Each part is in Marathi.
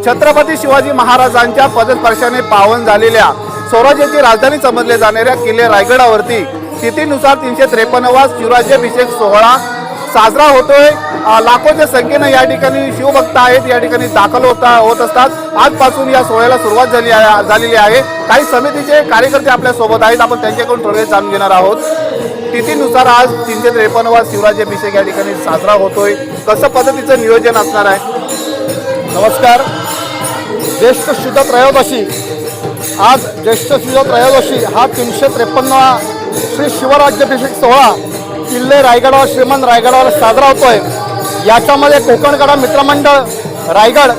छत्रपती शिवाजी महाराजांच्या पदस्पर्शाने पावन झालेल्या स्वराज्याची राजधानी समजले जाणाऱ्या किल्ले रायगडावरती तिथीनुसार 353वा शिवराज्याभिषेक सोहळा साजरा होतोय। लाखोच्या संख्येने या ठिकाणी शिवभक्त आहेत, या ठिकाणी दाखल होत असतात। आजपासून या सोहळ्याला सुरुवात झालेली आहे। काही समितीचे कार्यकर्ते आपल्या सोबत आहेत, आपण त्यांच्याकडून थोडे जाणून घेणार आहोत। तिथीनुसार आज 353वा शिवराज्याभिषेक या ठिकाणी साजरा होतोय, कसं पद्धतीचं नियोजन असणार आहे? नमस्कार। ज्येष्ठ शुद्ध त्रयोदशी, आज ज्येष्ठ शुद्ध त्रयोदशी हा 353वा श्री शिवराज्याभिषेक सोहळा किल्ले रायगडावर श्रीमंत रायगडावर साजरा होतोय। याच्यामध्ये कोकणकडा मित्रमंडळ रायगड,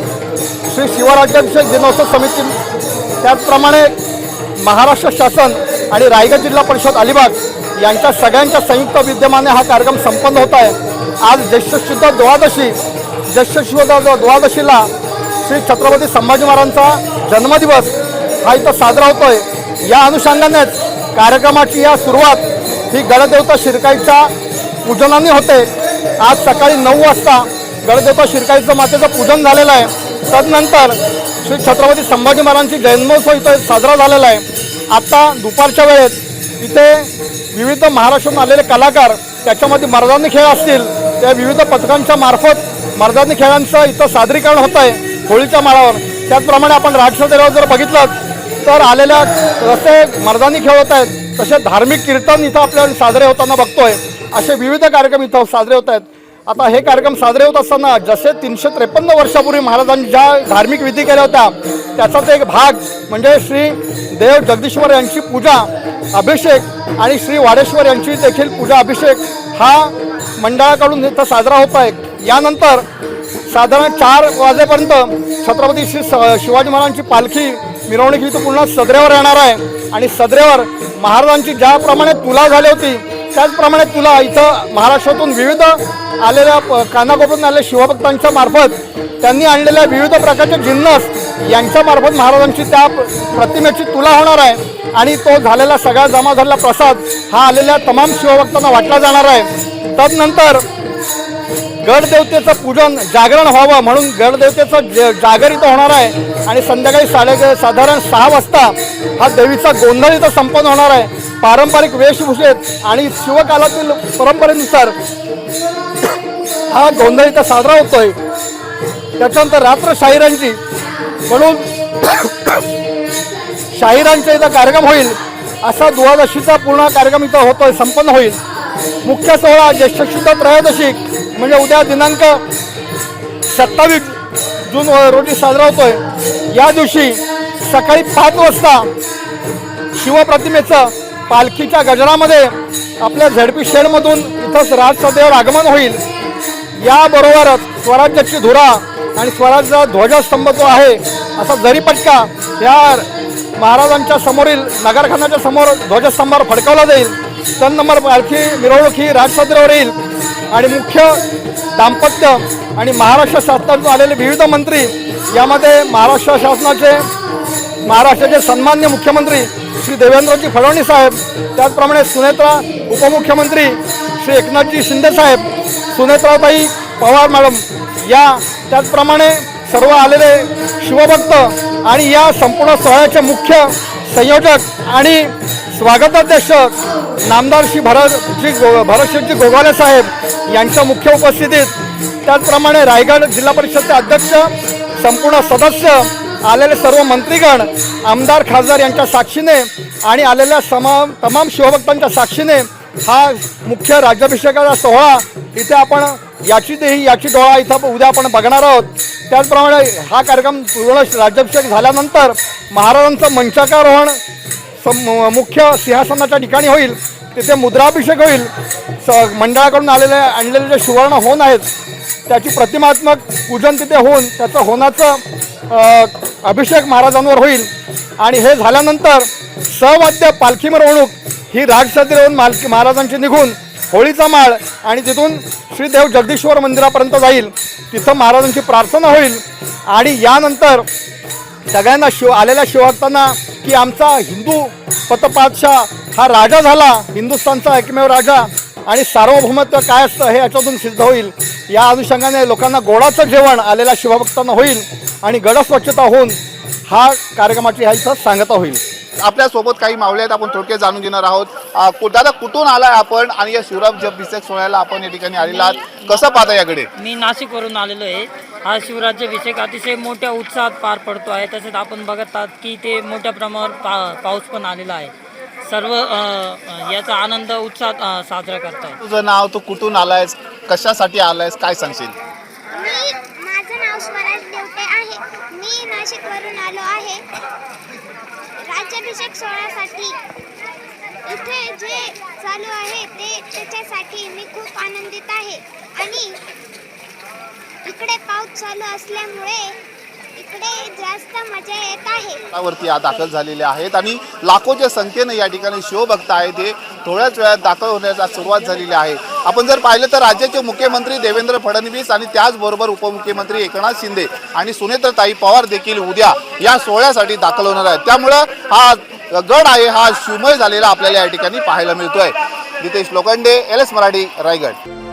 श्री शिवराज्याभिषेक दिनोत्सव समिती, त्याचप्रमाणे महाराष्ट्र शासन आणि रायगड जिल्हा परिषद अलिबाग यांच्या सगळ्यांच्या संयुक्त विद्यमाने हा कार्यक्रम संपन्न होत आहे। आज ज्येष्ठ शुद्ध द्वादशीला श्री छत्रपती संभाजी महाराजांचा जन्मदिवस हा इथं साजरा होतोय। या अनुषंगानेच कार्यक्रमाची या सुरुवात ही गडदेवता शिरकाईच्या पूजनाने होते। आज सकाळी 9 वाजता गडदेवता शिरकाईचं मातेचं पूजन झालेलं आहे। तदनंतर श्री छत्रपती संभाजी महाराजांची जन्मोत्सव इथं साजरा झालेला आहे। आता दुपारच्या वेळेत इथे विविध महाराष्ट्रातून आलेले कलाकार, त्याच्यामध्ये मर्दानी खेळ असतील, त्या विविध पथकांच्या मार्फत मर्दानी खेळांचं इथं सादरीकरण होत आहे होळीच्या माळावर। त्याचप्रमाणे आपण राजसदेवर जर बघितलं तर आलेल्या रस्ते मर्दानी खेळ होत आहेत, तसे धार्मिक कीर्तन इथं आपल्याला साजरे होताना बघतोय। असे विविध कार्यक्रम इथं साजरे होत आहेत। आता हे कार्यक्रम साजरे होत असताना जसे 353 वर्षापूर्वी महाराजांनी ज्या धार्मिक विधी केल्या होत्या त्याचाच एक भाग म्हणजे श्री देव जगदीश्वर यांची पूजा अभिषेक आणि श्री वाडेश्वर यांची देखील पूजा अभिषेक हा मंडळाकडून इथं साजरा होत आहे। यानंतर साधारण 4 वाजेपर्यंत छत्रपती श्री शिवाजी महाराजांची पालखी मिरवणूक इथं पुन्हा सदरेवर येणार आहे आणि सदरेवर महाराजांची ज्याप्रमाणे तुला झाली होती त्याचप्रमाणे तुला इथं महाराष्ट्रातून विविध आलेल्या कानाकोपरून आलेल्या शिवभक्तांच्या मार्फत त्यांनी आणलेल्या विविध प्रकारचे जिन्नस यांच्या मार्फत महाराजांची त्या प्रतिमेची तुला होणार आहे आणि तो झालेला सगळा जमा झालेला प्रसाद हा आलेल्या तमाम शिवभक्तांना वाटला जाणार आहे। तदनंतर गडदेवतेचं पूजन जागरण व्हावं म्हणून गडदेवतेचं जागर इथं होणार आहे आणि संध्याकाळी साधारण 6 वाजता हा देवीचा गोंधळ इथं संपन्न होणार आहे। पारंपरिक वेशभूषेत आणि शिवकालातील परंपरेनुसार हा गोंधळ इथं साजरा होतोय। त्याच्यानंतर रात्र शाहिरांची म्हणून शाहिरांचा इथं कार्यक्रम होईल, असा द्वादशीचा पूर्ण कार्यक्रम इथं होतोय, संपन्न होईल। मुख्य सोहळा ज्येष्ठ शुद्ध त्रयोदशी म्हणजे उद्या दिनांक 27 जून रोजी साजरा होतोय। या दिवशी सकाळी 5 वाजता शिवप्रतिमेचं पालखीच्या गजरामध्ये आपल्या झडपी शेडमधून इथंच राजसदेवर आगमन होईल। याबरोबरच स्वराज्याची धुरा आणि स्वराज्याचा ध्वजस्तंभ जो आहे असा जरीपटका या महाराजांच्या समोरील नगरखान्याच्या समोर ध्वजस्तंभावर फडकवला जाईल। 3 नंबर पालखी मिरवणूक ही राजसदरेवर येईल आणि मुख्य दाम्पत्य आणि महाराष्ट्र शासनातून आलेले विविध मंत्री, यामध्ये महाराष्ट्राचे सन्मान्य मुख्यमंत्री श्री देवेंद्रजी फडणवीस साहेब, त्याचप्रमाणे सुनेत्रा उपमुख्यमंत्री श्री एकनाथजी शिंदे साहेब, सुनेत्राताई पवार मॅडम, या त्याचप्रमाणे सर्व आलेले शिवभक्त आणि या संपूर्ण सोहळ्याचे मुख्य संयोजक आणि स्वागताध्यक्ष नामदार श्री भरतशेठजी गोगाले साहेब यांच्या मुख्य उपस्थितीत, त्याचप्रमाणे रायगड जिल्हा परिषदचे अध्यक्ष, संपूर्ण सदस्य, आलेले सर्व मंत्रीगण, आमदार खासदार यांच्या साक्षीने आणि आलेल्या तमाम शिवभक्तांच्या साक्षीने हा मुख्य राज्याभिषेकाचा सोहळा इथे आपण याची डोळा इथं उद्या आपण बघणार आहोत। त्याचप्रमाणे हा कार्यक्रम पूर्ण राज्याभिषेक झाल्यानंतर महाराजांचं मंचाकारोहण मुख्य सिंहासनाच्या ठिकाणी होईल, तिथे मुद्राभिषेक होईल। मंडळाकडून आणलेले जे सुवर्ण होन आहेत त्याची प्रतिमात्मक पूजन तिथे होऊन त्याचं होनाचं अभिषेक महाराजांवर होईल आणि हे झाल्यानंतर सवाद्य पालखी मिरवणूक ही राजसदरेवरून महाराजांची निघून होळीचा माळ आणि तिथून श्री देव जगदीश्वर मंदिरापर्यंत जाईल। तिथं महाराजांची प्रार्थना होईल आणि यानंतर सगळ्यांना आलेल्या शिवभक्तांना की आमचा हिंदू पतपादशाह हा राजा झाला, हिंदुस्थानचा एकमेव राजा आणि सार्वभौमत्व काय असतं हे याच्यातून सिद्ध होईल। या अनुषंगाने लोकांना गोडाचं जेवण आलेल्या शिवभक्तांना होईल आणि गड स्वच्छता होऊन हा कार्यक्रमाची ह्या इथं सांगता होईल. आपल्या सोबत काही मावळे आहेत, आपण थोडक्यात जाणून घेणार आहोत. दादा कुठून आलाय आपण आणि या शिवराज्याभिषेक सोहळ्याला आपण या ठिकाणी आलेला आहात, कसं पाहता याकडे? मी नाशिकवरून आलेलो आहे. हा शिवराज्याभिषेक अतिशय मोठ्या उत्साहात पार पडतो आहे. तसेच आपण बघत आहात की ते मोठ्या प्रमाणावर पाऊस पण आलेला आहे. सर्व याचा आनंद उत्साहात साजरा करतायत. तुझं नाव, तू कुठून आलायस, कशासाठी आलायस, काय सांगशील? माझं नाव स्वराज देवटे आहे. मी नाशिकवरून आलो आहे राज्याभिषेक सोहळ्यासाठी. इथे जे चालू आहे त्याच्यासाठी मी खूप आनंदित आहे. आणि इकडे पाऊस चालू असल्यामुळे इकडे जास्त मजा येत आहे. वरती दाखल झालेले आहेत आणि लाखोच्या संख्येने या ठिकाणी शिवभक्त आहेत, ते थोड्याच वेळात दाखल होण्याचा सुरुवात झालेली आहे. आपण जर पाहिलं तर राज्याचे मुख्यमंत्री देवेंद्र फडणवीस आणि त्याचबरोबर उपमुख्यमंत्री एकनाथ शिंदे आणि सुनेत्रताई पवार देखील उद्या या सोहळ्यासाठी दाखल होणार आहेत. त्यामुळं हा गड आहे हा शिवमय झालेला आपल्याला या ठिकाणी पाहायला मिळतोय. नितेश लोखंडे, LS मराठी, रायगड.